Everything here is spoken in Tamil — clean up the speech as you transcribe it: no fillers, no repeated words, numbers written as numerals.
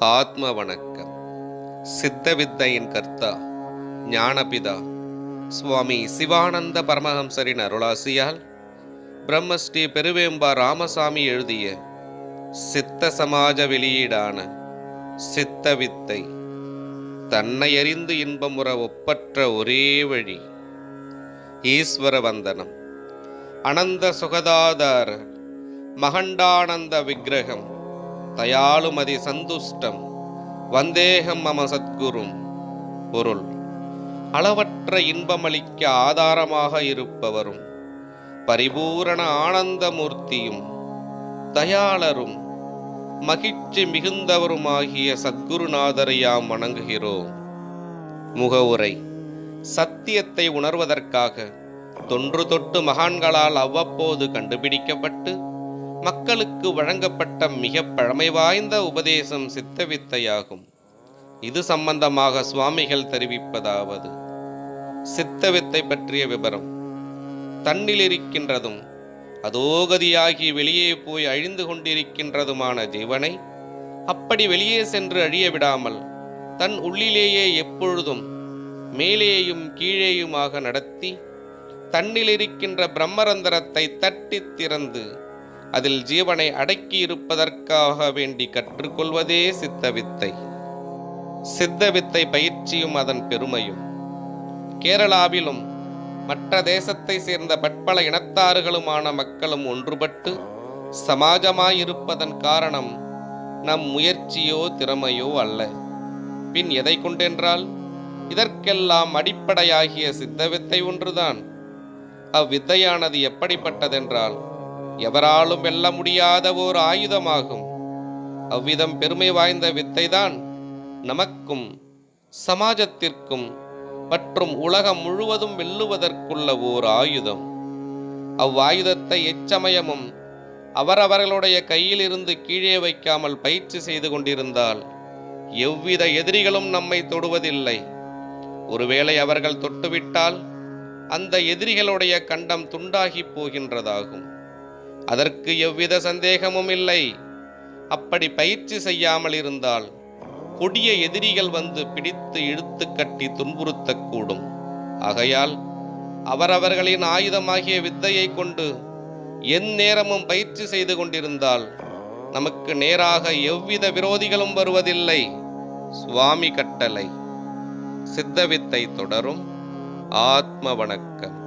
ஆத்ம வணக்கம். சித்த வித்தையின் கர்த்தா ஞானபிதா சுவாமி சிவானந்த பரமஹம்சரின் அருளாசியால் பிரம்மஸ்ரீ பெருவேம்பா ராமசாமி எழுதிய சித்த சமாஜ வெளியீடான சித்த வித்தை தன்னை அறிந்து இன்பமுற ஒப்பற்ற ஒரே வழி. ஈஸ்வர வந்தனம். அனந்த சுகதாதார மகண்டானந்த விக்கிரகம் தயாளுமதி சந்துஷ்டம் வந்தேகம் மம சத்குரும். பொருள்: அளவற்ற இன்பமளிக்க ஆதாரமாக இருப்பவரும் பரிபூரண ஆனந்தமூர்த்தியும் தயாளரும் மகிழ்ச்சி மிகுந்தவருமாகிய சத்குருநாதரை யாம் வணங்குகிறோம். முகவுரை: சத்தியத்தை உணர்வதற்காக தொன்று தொட்டு மகான்களால் அவ்வப்போது கண்டுபிடிக்கப்பட்டு மக்களுக்கு வழங்கப்பட்ட மிக பழமை வாய்ந்த உபதேசம் சித்தவித்தையாகும். இது சம்பந்தமாக சுவாமிகள் தெரிவிப்பதாவது: சித்தவித்தை பற்றிய விபரம். தன்னில் இருக்கின்றதும் அதோகதியாகி வெளியே போய் அழிந்து கொண்டிருக்கின்றதுமான ஜீவனை அப்படி வெளியே சென்று அழிய விடாமல் தன் உள்ளிலேயே எப்பொழுதும் மேலேயும் கீழேயுமாக நடத்தி தன்னில் இருக்கின்ற பிரம்மரந்தரத்தை தட்டி திறந்து அதில் ஜீவனை அடக்கி இருப்பதற்காக வேண்டி கற்றுக்கொள்வதே சித்தவித்தை. சித்தவித்தை பயிற்சியும் அதன் பெருமையும். கேரளாவிலும் மற்ற தேசத்தை சேர்ந்த பற்பல இனத்தாறுகளுமான மக்களும் ஒன்றுபட்டு சமாஜமாயிருப்பதன் காரணம் நம் முயற்சியோ திறமையோ அல்ல. பின் எதை கொண்டென்றால் இதற்கெல்லாம் அடிப்படையாகிய சித்தவித்தை ஒன்றுதான். அவ்வித்தையானது எப்படிப்பட்டதென்றால் எவராலும் வெல்ல முடியாத ஓர் ஆயுதமாகும். அவ்விதம் பெருமை வாய்ந்த வித்தைதான் நமக்கும் சமாஜத்திற்கும் மற்றும் உலகம் முழுவதும் வெல்லுவதற்குள்ள ஓர் ஆயுதம். அவ்வாயுதத்தை எச்சமயமும் அவரவர்களுடைய கையிலிருந்து கீழே வைக்காமல் பயிற்சி செய்து கொண்டிருந்தால் எவ்வித எதிரிகளும் நம்மை தொடுவதில்லை. ஒருவேளை அவர்கள் தொட்டுவிட்டால் அந்த எதிரிகளுடைய கண்டம் துண்டாகி போகின்றதாகும். அதற்கு எவ்வித சந்தேகமும் இல்லை. அப்படி பயிற்சி செய்யாமல் இருந்தால் கொடிய எதிரிகள் வந்து பிடித்து இழுத்து கட்டி துன்புறுத்தக்கூடும். ஆகையால் அவரவர்களின் ஆயுதமாகிய வித்தையை கொண்டு எந்நேரமும் பயிற்சி செய்து கொண்டிருந்தால் நமக்கு நேராக எவ்வித விரோதிகளும் வருவதில்லை. சுவாமி கட்டளை. சித்தவித்தை தொடரும். ஆத்ம வணக்கம்.